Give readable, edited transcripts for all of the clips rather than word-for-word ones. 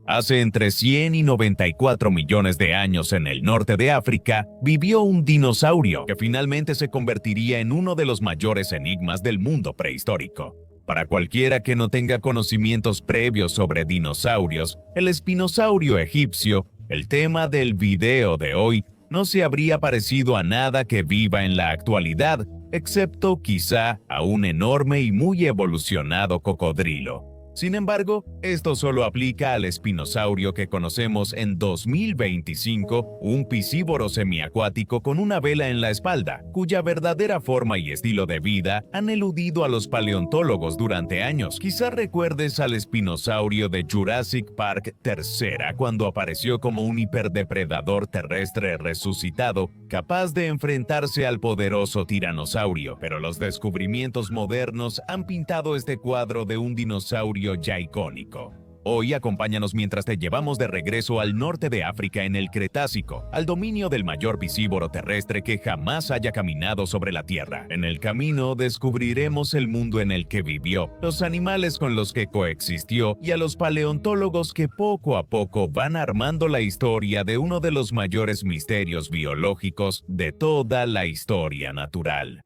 Hace entre 100 y 94 millones de años en el norte de África, vivió un dinosaurio que finalmente se convertiría en uno de los mayores enigmas del mundo prehistórico. Para cualquiera que no tenga conocimientos previos sobre dinosaurios, el espinosaurio egipcio, el tema del video de hoy, no se habría parecido a nada que viva en la actualidad, excepto quizá a un enorme y muy evolucionado cocodrilo. Sin embargo, esto solo aplica al espinosaurio que conocemos en 2025, un piscívoro semiacuático con una vela en la espalda, cuya verdadera forma y estilo de vida han eludido a los paleontólogos durante años. Quizá recuerdes al espinosaurio de Jurassic Park tercera cuando apareció como un hiperdepredador terrestre resucitado, capaz de enfrentarse al poderoso tiranosaurio, pero los descubrimientos modernos han pintado este cuadro de un dinosaurio ya icónico. Hoy acompáñanos mientras te llevamos de regreso al norte de África en el Cretácico, al dominio del mayor piscívoro terrestre que jamás haya caminado sobre la Tierra. En el camino descubriremos el mundo en el que vivió, los animales con los que coexistió y a los paleontólogos que poco a poco van armando la historia de uno de los mayores misterios biológicos de toda la historia natural.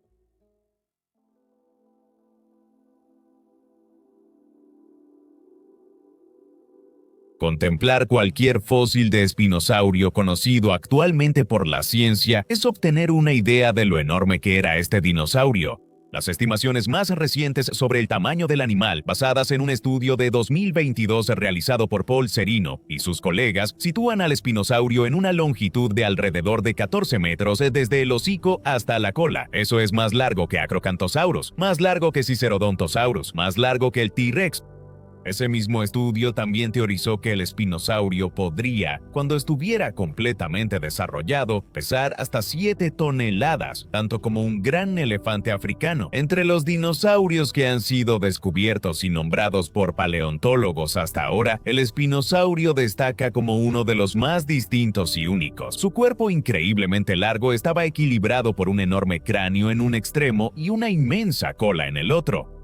Contemplar cualquier fósil de espinosaurio conocido actualmente por la ciencia es obtener una idea de lo enorme que era este dinosaurio. Las estimaciones más recientes sobre el tamaño del animal, basadas en un estudio de 2022 realizado por Paul Serino y sus colegas, sitúan al espinosaurio en una longitud de alrededor de 14 metros desde el hocico hasta la cola. Eso es más largo que Acrocanthosaurus, más largo que Cicerodontosaurus, más largo que el T-Rex. Ese mismo estudio también teorizó que el espinosaurio podría, cuando estuviera completamente desarrollado, pesar hasta 7 toneladas, tanto como un gran elefante africano. Entre los dinosaurios que han sido descubiertos y nombrados por paleontólogos hasta ahora, el espinosaurio destaca como uno de los más distintos y únicos. Su cuerpo increíblemente largo estaba equilibrado por un enorme cráneo en un extremo y una inmensa cola en el otro.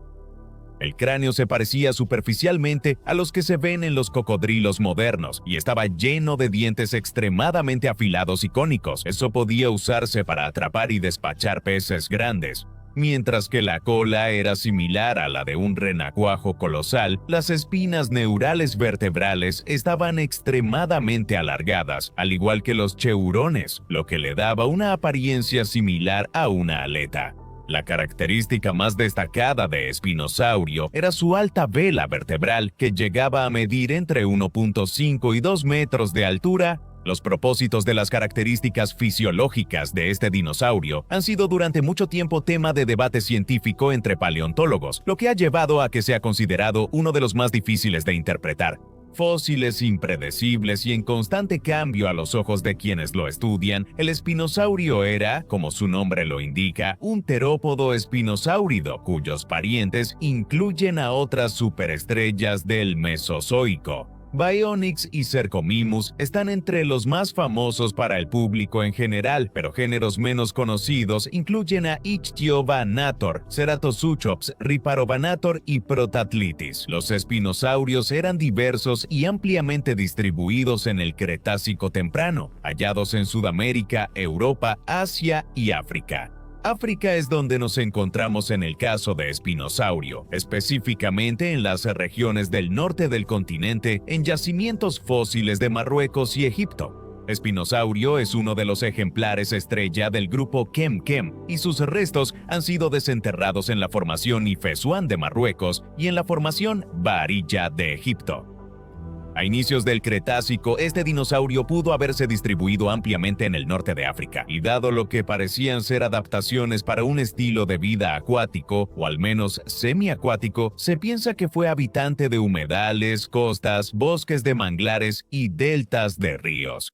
El cráneo se parecía superficialmente a los que se ven en los cocodrilos modernos y estaba lleno de dientes extremadamente afilados y cónicos. Eso podía usarse para atrapar y despachar peces grandes. Mientras que la cola era similar a la de un renacuajo colosal, las espinas neurales vertebrales estaban extremadamente alargadas, al igual que los cheurones, lo que le daba una apariencia similar a una aleta. La característica más destacada de Espinosaurio era su alta vela vertebral, que llegaba a medir entre 1.5 y 2 metros de altura. Los propósitos de las características fisiológicas de este dinosaurio han sido durante mucho tiempo tema de debate científico entre paleontólogos, lo que ha llevado a que sea considerado uno de los más difíciles de interpretar. Fósiles impredecibles y en constante cambio a los ojos de quienes lo estudian, el espinosaurio era, como su nombre lo indica, un terópodo espinosáurido cuyos parientes incluyen a otras superestrellas del Mesozoico. Baionix y Cercomimus están entre los más famosos para el público en general, pero géneros menos conocidos incluyen a Ichthyovanator, Ceratosuchops, Riparovanator y Protatlitis. Los espinosaurios eran diversos y ampliamente distribuidos en el Cretácico temprano, hallados en Sudamérica, Europa, Asia y África. África es donde nos encontramos en el caso de Espinosaurio, específicamente en las regiones del norte del continente, en yacimientos fósiles de Marruecos y Egipto. Espinosaurio es uno de los ejemplares estrella del grupo Kem-Kem y sus restos han sido desenterrados en la formación Ifesuan de Marruecos y en la formación Bahariyya de Egipto. A inicios del Cretácico, este dinosaurio pudo haberse distribuido ampliamente en el norte de África, y dado lo que parecían ser adaptaciones para un estilo de vida acuático, o al menos semiacuático, se piensa que fue habitante de humedales, costas, bosques de manglares y deltas de ríos.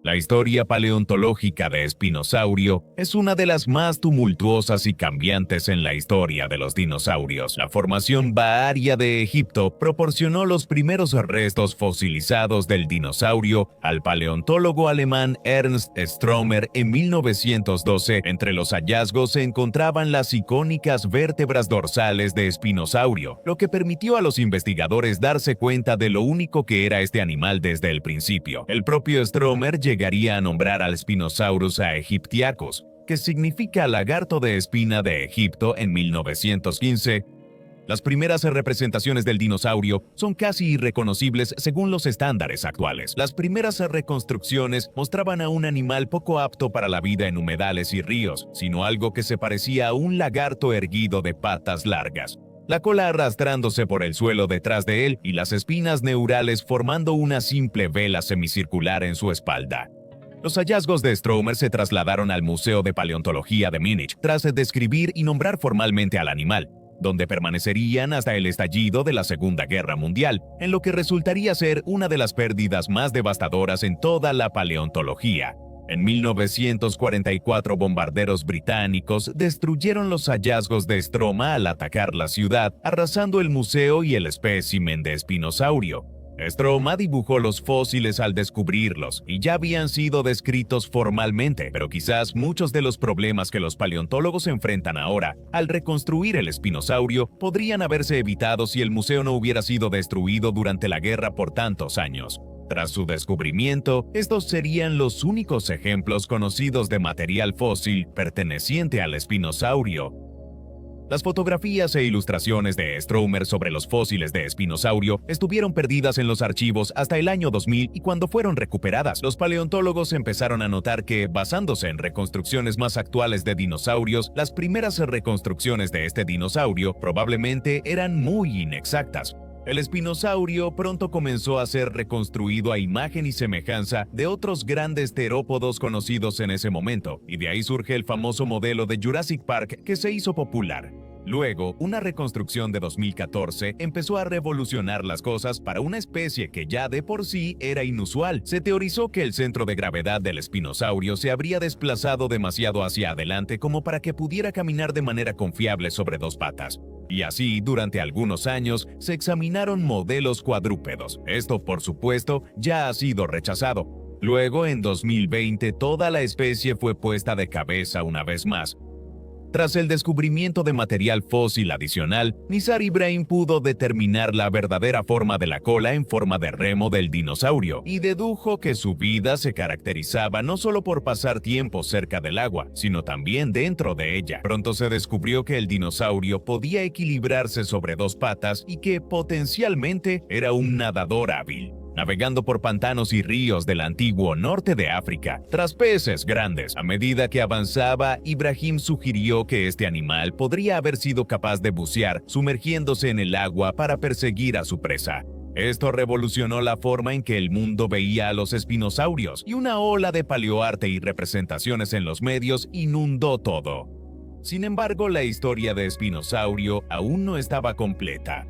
La historia paleontológica de Espinosaurio es una de las más tumultuosas y cambiantes en la historia de los dinosaurios. La formación Baaria de Egipto proporcionó los primeros restos fosilizados del dinosaurio al paleontólogo alemán Ernst Stromer en 1912. Entre los hallazgos se encontraban las icónicas vértebras dorsales de Espinosaurio, lo que permitió a los investigadores darse cuenta de lo único que era este animal desde el principio. El propio Stromer llegaría a nombrar al Spinosaurus aegyptiacus, que significa lagarto de espina de Egipto, en 1915. Las primeras representaciones del dinosaurio son casi irreconocibles según los estándares actuales. Las primeras reconstrucciones mostraban a un animal poco apto para la vida en humedales y ríos, sino algo que se parecía a un lagarto erguido de patas largas, la cola arrastrándose por el suelo detrás de él y las espinas neurales formando una simple vela semicircular en su espalda. Los hallazgos de Stromer se trasladaron al Museo de Paleontología de Múnich tras describir y nombrar formalmente al animal, donde permanecerían hasta el estallido de la Segunda Guerra Mundial, en lo que resultaría ser una de las pérdidas más devastadoras en toda la paleontología. En 1944, bombarderos británicos destruyeron los hallazgos de Stroma al atacar la ciudad, arrasando el museo y el espécimen de espinosaurio. Stroma dibujó los fósiles al descubrirlos y ya habían sido descritos formalmente, pero quizás muchos de los problemas que los paleontólogos enfrentan ahora al reconstruir el espinosaurio podrían haberse evitado si el museo no hubiera sido destruido durante la guerra por tantos años. Tras su descubrimiento, estos serían los únicos ejemplos conocidos de material fósil perteneciente al espinosaurio. Las fotografías e ilustraciones de Stromer sobre los fósiles de espinosaurio estuvieron perdidas en los archivos hasta el año 2000 y cuando fueron recuperadas, los paleontólogos empezaron a notar que, basándose en reconstrucciones más actuales de dinosaurios, las primeras reconstrucciones de este dinosaurio probablemente eran muy inexactas. El espinosaurio pronto comenzó a ser reconstruido a imagen y semejanza de otros grandes terópodos conocidos en ese momento, y de ahí surge el famoso modelo de Jurassic Park que se hizo popular. Luego, una reconstrucción de 2014 empezó a revolucionar las cosas para una especie que ya de por sí era inusual. Se teorizó que el centro de gravedad del espinosaurio se habría desplazado demasiado hacia adelante como para que pudiera caminar de manera confiable sobre dos patas. Y así, durante algunos años, se examinaron modelos cuadrúpedos. Esto, por supuesto, ya ha sido rechazado. Luego, en 2020, toda la especie fue puesta de cabeza una vez más. Tras el descubrimiento de material fósil adicional, Nizar Ibrahim pudo determinar la verdadera forma de la cola en forma de remo del dinosaurio y dedujo que su vida se caracterizaba no solo por pasar tiempo cerca del agua, sino también dentro de ella. Pronto se descubrió que el dinosaurio podía equilibrarse sobre dos patas y que potencialmente era un nadador hábil, navegando por pantanos y ríos del antiguo norte de África, tras peces grandes. A medida que avanzaba, Ibrahim sugirió que este animal podría haber sido capaz de bucear, sumergiéndose en el agua para perseguir a su presa. Esto revolucionó la forma en que el mundo veía a los espinosaurios, y una ola de paleoarte y representaciones en los medios inundó todo. Sin embargo, la historia de Espinosaurio aún no estaba completa.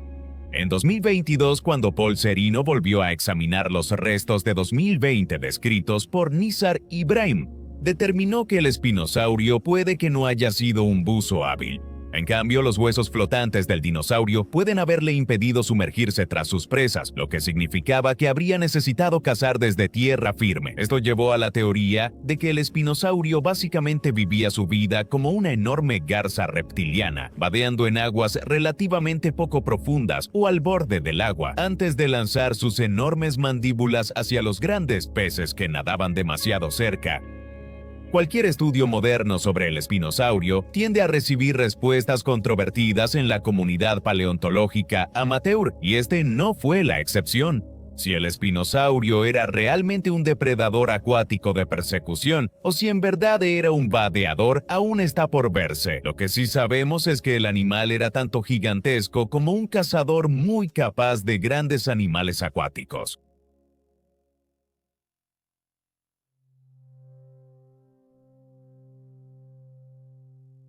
En 2022, cuando Paul Serino volvió a examinar los restos de 2020 descritos por Nizar Ibrahim, determinó que el espinosaurio puede que no haya sido un buzo hábil. En cambio, los huesos flotantes del dinosaurio pueden haberle impedido sumergirse tras sus presas, lo que significaba que habría necesitado cazar desde tierra firme. Esto llevó a la teoría de que el espinosaurio básicamente vivía su vida como una enorme garza reptiliana, vadeando en aguas relativamente poco profundas o al borde del agua, antes de lanzar sus enormes mandíbulas hacia los grandes peces que nadaban demasiado cerca. Cualquier estudio moderno sobre el espinosaurio tiende a recibir respuestas controvertidas en la comunidad paleontológica amateur, y este no fue la excepción. Si el espinosaurio era realmente un depredador acuático de persecución, o si en verdad era un vadeador, aún está por verse. Lo que sí sabemos es que el animal era tanto gigantesco como un cazador muy capaz de grandes animales acuáticos.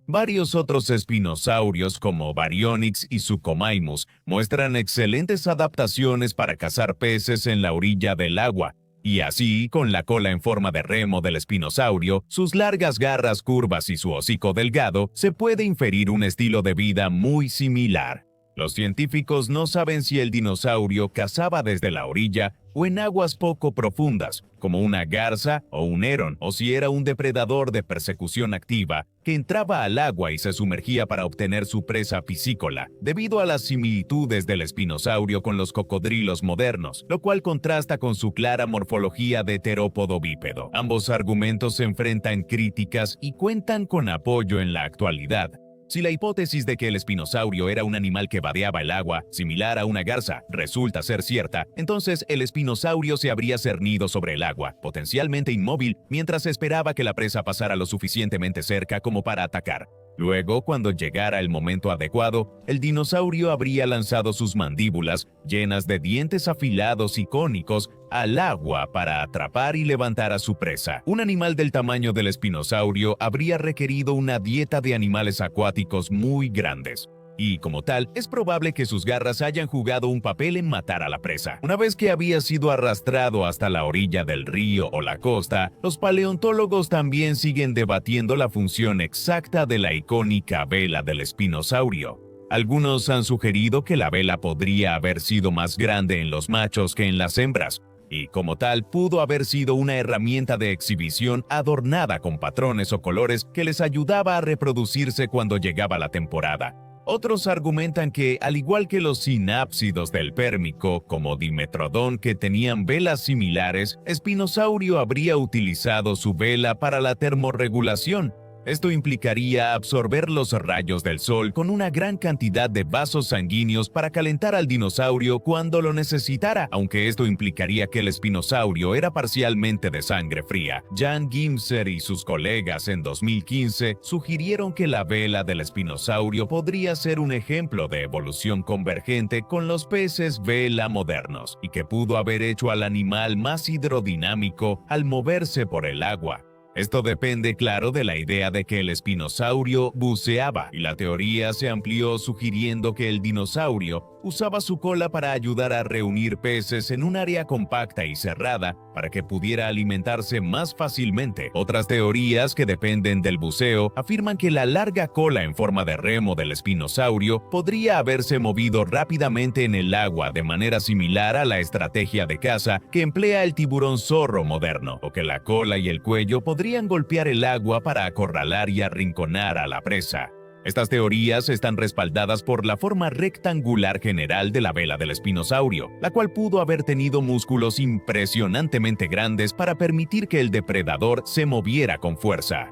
Varios otros espinosaurios como Baryonyx y Suchomimus muestran excelentes adaptaciones para cazar peces en la orilla del agua, Y así, con la cola en forma de remo del espinosaurio, sus largas garras curvas y su hocico delgado, se puede inferir un estilo de vida muy similar. Los científicos no saben si el dinosaurio cazaba desde la orilla o en aguas poco profundas, como una garza o un heron, o si era un depredador de persecución activa que entraba al agua y se sumergía para obtener su presa piscícola, debido a las similitudes del espinosaurio con los cocodrilos modernos, lo cual contrasta con su clara morfología de terópodo bípedo. Ambos argumentos se enfrentan críticas y cuentan con apoyo en la actualidad. Si la hipótesis de que el espinosaurio era un animal que vadeaba el agua, similar a una garza, resulta ser cierta, entonces el espinosaurio se habría cernido sobre el agua, potencialmente inmóvil, mientras esperaba que la presa pasara lo suficientemente cerca como para atacar. Luego, cuando llegara el momento adecuado, el dinosaurio habría lanzado sus mandíbulas, llenas de dientes afilados y cónicos, al agua para atrapar y levantar a su presa. Un animal del tamaño del espinosaurio habría requerido una dieta de animales acuáticos muy grandes. Y, como tal, es probable que sus garras hayan jugado un papel en matar a la presa. Una vez que había sido arrastrado hasta la orilla del río o la costa, los paleontólogos también siguen debatiendo la función exacta de la icónica vela del espinosaurio. Algunos han sugerido que la vela podría haber sido más grande en los machos que en las hembras, y como tal pudo haber sido una herramienta de exhibición adornada con patrones o colores que les ayudaba a reproducirse cuando llegaba la temporada. Otros argumentan que, al igual que los sinápsidos del Pérmico, como Dimetrodon, que tenían velas similares, Espinosaurio habría utilizado su vela para la termorregulación. Esto implicaría absorber los rayos del sol con una gran cantidad de vasos sanguíneos para calentar al dinosaurio cuando lo necesitara, aunque esto implicaría que el espinosaurio era parcialmente de sangre fría. Jan Gimser y sus colegas en 2015 sugirieron que la vela del espinosaurio podría ser un ejemplo de evolución convergente con los peces vela modernos, y que pudo haber hecho al animal más hidrodinámico al moverse por el agua. Esto depende, claro, de la idea de que el espinosaurio buceaba, y la teoría se amplió sugiriendo que el dinosaurio usaba su cola para ayudar a reunir peces en un área compacta y cerrada para que pudiera alimentarse más fácilmente. Otras teorías que dependen del buceo afirman que la larga cola en forma de remo del espinosaurio podría haberse movido rápidamente en el agua de manera similar a la estrategia de caza que emplea el tiburón zorro moderno, o que la cola y el cuello podrían golpear el agua para acorralar y arrinconar a la presa. Estas teorías están respaldadas por la forma rectangular general de la vela del espinosaurio, la cual pudo haber tenido músculos impresionantemente grandes para permitir que el depredador se moviera con fuerza.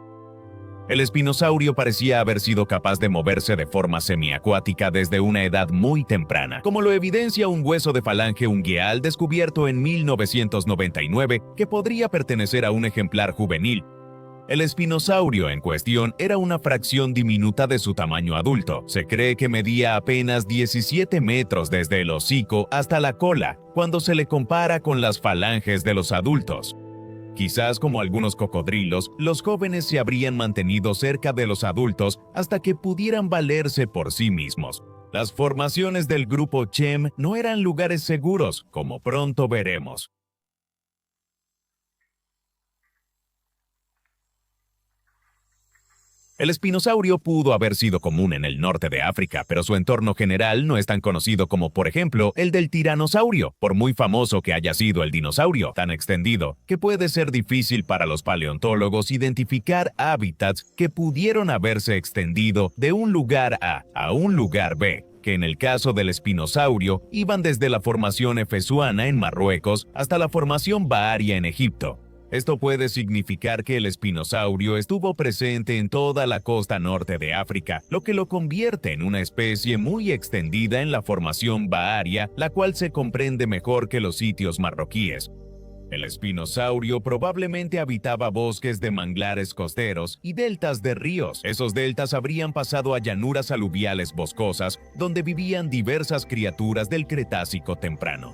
El espinosaurio parecía haber sido capaz de moverse de forma semiacuática desde una edad muy temprana, como lo evidencia un hueso de falange ungueal descubierto en 1999 que podría pertenecer a un ejemplar juvenil. El espinosaurio en cuestión era una fracción diminuta de su tamaño adulto. Se cree que medía apenas 17 metros desde el hocico hasta la cola, cuando se le compara con las falanges de los adultos. Quizás como algunos cocodrilos, los jóvenes se habrían mantenido cerca de los adultos hasta que pudieran valerse por sí mismos. Las formaciones del grupo Chem no eran lugares seguros, como pronto veremos. El espinosaurio pudo haber sido común en el norte de África, pero su entorno general no es tan conocido como, por ejemplo, el del tiranosaurio, por muy famoso que haya sido el dinosaurio, tan extendido que puede ser difícil para los paleontólogos identificar hábitats que pudieron haberse extendido de un lugar A un lugar B, que en el caso del espinosaurio iban desde la formación efesuana en Marruecos hasta la formación Baharia en Egipto. Esto puede significar que el espinosaurio estuvo presente en toda la costa norte de África, lo que lo convierte en una especie muy extendida en la formación Baharia, la cual se comprende mejor que los sitios marroquíes. El espinosaurio probablemente habitaba bosques de manglares costeros y deltas de ríos. Esos deltas habrían pasado a llanuras aluviales boscosas, donde vivían diversas criaturas del Cretácico temprano.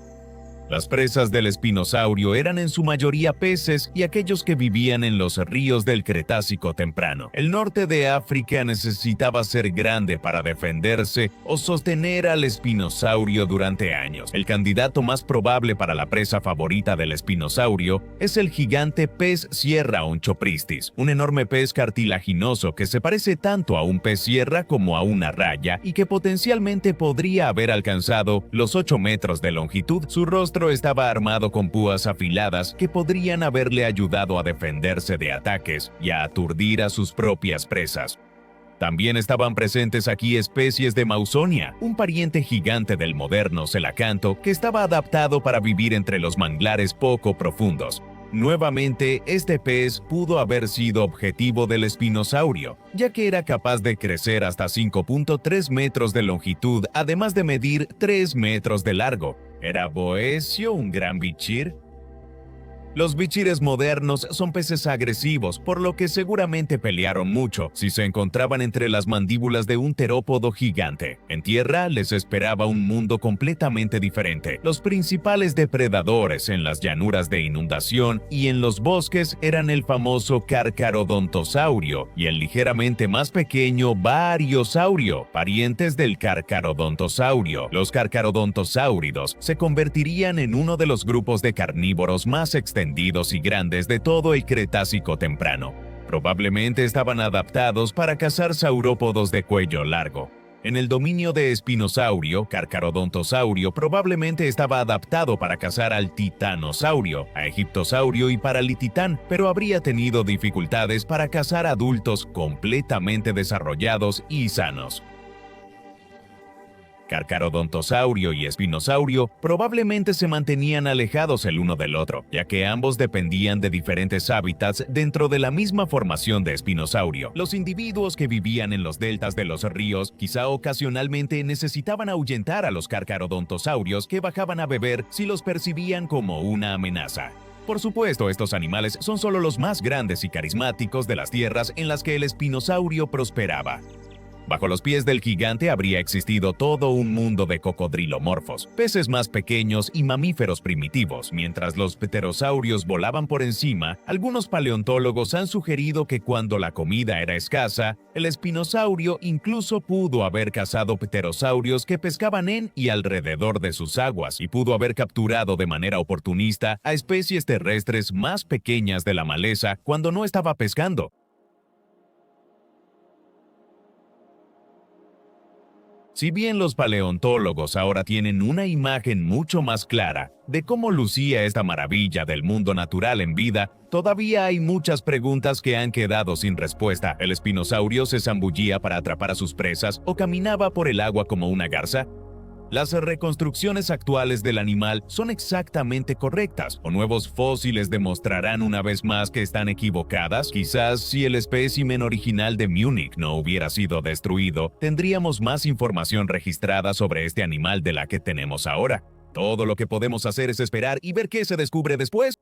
Las presas del espinosaurio eran en su mayoría peces y aquellos que vivían en los ríos del Cretácico temprano. El norte de África necesitaba ser grande para defenderse o sostener al espinosaurio durante años. El candidato más probable para la presa favorita del espinosaurio es el gigante pez sierra Onchopristis, un enorme pez cartilaginoso que se parece tanto a un pez sierra como a una raya y que potencialmente podría haber alcanzado los 8 metros de longitud. Su rostro estaba armado con púas afiladas que podrían haberle ayudado a defenderse de ataques y a aturdir a sus propias presas. También estaban presentes aquí especies de Mausonia, un pariente gigante del moderno celacanto que estaba adaptado para vivir entre los manglares poco profundos. Nuevamente, este pez pudo haber sido objetivo del espinosaurio, ya que era capaz de crecer hasta 5.3 metros de longitud, además de medir 3 metros de largo. ¿Era Boecio un gran bichir? Los bichires modernos son peces agresivos, por lo que seguramente pelearon mucho si se encontraban entre las mandíbulas de un terópodo gigante. En tierra les esperaba un mundo completamente diferente. Los principales depredadores en las llanuras de inundación y en los bosques eran el famoso Carcharodontosaurio y el ligeramente más pequeño Bariosaurio, parientes del Carcharodontosaurio. Los Carcharodontosáuridos se convertirían en uno de los grupos de carnívoros más extendidos y grandes de todo el Cretácico temprano. Probablemente estaban adaptados para cazar saurópodos de cuello largo. En el dominio de espinosaurio, Carcharodontosaurio probablemente estaba adaptado para cazar al titanosaurio, a egiptosaurio y paralititán, pero habría tenido dificultades para cazar adultos completamente desarrollados y sanos. Carcharodontosaurio y espinosaurio probablemente se mantenían alejados el uno del otro, ya que ambos dependían de diferentes hábitats dentro de la misma formación de espinosaurio. Los individuos que vivían en los deltas de los ríos quizá ocasionalmente necesitaban ahuyentar a los carcharodontosaurios que bajaban a beber si los percibían como una amenaza. Por supuesto, estos animales son solo los más grandes y carismáticos de las tierras en las que el espinosaurio prosperaba. Bajo los pies del gigante habría existido todo un mundo de cocodrilomorfos, peces más pequeños y mamíferos primitivos. Mientras los pterosaurios volaban por encima, algunos paleontólogos han sugerido que cuando la comida era escasa, el espinosaurio incluso pudo haber cazado pterosaurios que pescaban en y alrededor de sus aguas y pudo haber capturado de manera oportunista a especies terrestres más pequeñas de la maleza cuando no estaba pescando. Si bien los paleontólogos ahora tienen una imagen mucho más clara de cómo lucía esta maravilla del mundo natural en vida, todavía hay muchas preguntas que han quedado sin respuesta. ¿El espinosaurio se zambullía para atrapar a sus presas o caminaba por el agua como una garza? Las reconstrucciones actuales del animal son exactamente correctas, o nuevos fósiles demostrarán una vez más que están equivocadas. Quizás si el espécimen original de Múnich no hubiera sido destruido, tendríamos más información registrada sobre este animal de la que tenemos ahora. Todo lo que podemos hacer es esperar y ver qué se descubre después.